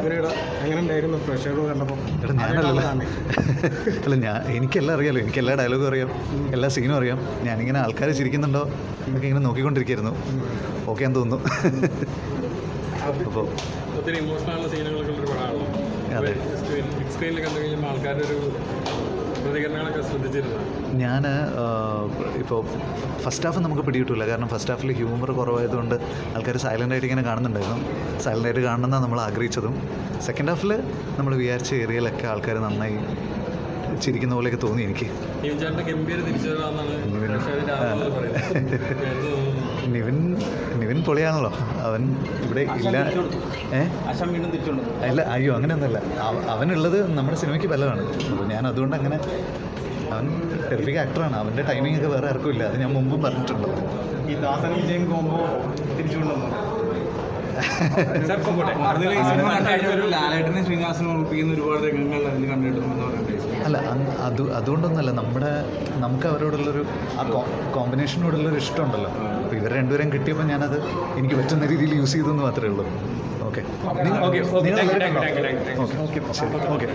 അഭിനയുടെ എങ്ങനെ ഉണ്ടായിരുന്നു പ്രഷർ കണ്ടപ്പോൾ? എടാ ഞാനല്ലല്ലോ അല്ല എനിക്കെല്ലാം അറിയാമല്ലോ, എനിക്ക് എല്ലാ ഡയലോഗും അറിയാം, എല്ലാ സീനും അറിയാം. ഞാനിങ്ങനെ ആൾക്കാർ ചിരിക്കുന്നുണ്ടോ എന്നൊക്കെ ഇങ്ങനെ നോക്കിക്കൊണ്ടിരിക്കുകയായിരുന്നു. ഓക്കെ എന്ന് തോന്നുന്നു. അപ്പോൾ ഒത്തിരി ഇമോഷണൽ സീനുകളൊക്കെ ഉള്ളൊരു പടമാണല്ലോ. അതെ, ബിഗ് സ്ക്രീനിൽ കണ്ടു കഴിയുമ്പോൾ ആൾക്കാരുടെ ഒരു പ്രതികരണങ്ങളൊക്കെ ശ്രദ്ധിച്ചിരുന്നു. ഞാൻ ഇപ്പോൾ ഫസ്റ്റ് ഹാഫ് നമുക്ക് പിടികിട്ടില്ല, കാരണം ഫസ്റ്റ് ഹാഫിൽ ഹ്യൂമർ കുറവായതുകൊണ്ട് ആൾക്കാർ സൈലൻ്റായിട്ട് ഇങ്ങനെ കാണുന്നുണ്ടായിരുന്നു. സൈലൻ്റായിട്ട് കാണണമെന്നാണ് നമ്മൾ ആഗ്രഹിച്ചതും. സെക്കൻഡ് ഹാഫിൽ നമ്മൾ വിചാരിച്ച ഏരിയയിലൊക്കെ ആൾക്കാർ നന്നായി ചിരിക്കുന്ന പോലെയൊക്കെ തോന്നി എനിക്ക്. നിവിൻ പൊളിയാണല്ലോ, അവൻ ഇവിടെ ഇല്ല. അല്ല, അയ്യോ അങ്ങനെയൊന്നുമല്ല. അവനുള്ളത് നമ്മുടെ സിനിമയ്ക്ക് ബലമാണ്. അപ്പോൾ ഞാൻ അതുകൊണ്ട് അങ്ങനെ, അവൻ ടെറിഫിക് ആക്ടറാണ്. അവൻ്റെ ടൈമിംഗ് ഒക്കെ വേറെ ആർക്കും ഇല്ല. അത് ഞാൻ മുമ്പും പറഞ്ഞിട്ടുണ്ട്. ഈ ദാസനും വിജയം കോമ്പോ തിരിച്ചുകൊണ്ടുവന്നു. ലാലേട്ടനെ ശ്രീനിവാസനെ ഓർപ്പിക്കുന്ന ഒരുപാട് രംഗങ്ങൾ അതിൽ കണ്ടിട്ടുണ്ടെന്ന് പറയുന്നത്. അല്ല, അതുകൊണ്ടൊന്നുമല്ല, നമുക്ക് അവരോടുള്ളൊരു ആ കോമ്പിനേഷനോടുള്ളൊരു ഇഷ്ടമുണ്ടല്ലോ. അപ്പോൾ ഇവർ രണ്ടുപേരും കിട്ടിയപ്പോൾ ഞാനത് എനിക്ക് പറ്റുന്ന രീതിയിൽ യൂസ് ചെയ്തെന്ന് മാത്രമേ ഉള്ളൂ. ഓക്കെ, ശരി, ഓക്കെ.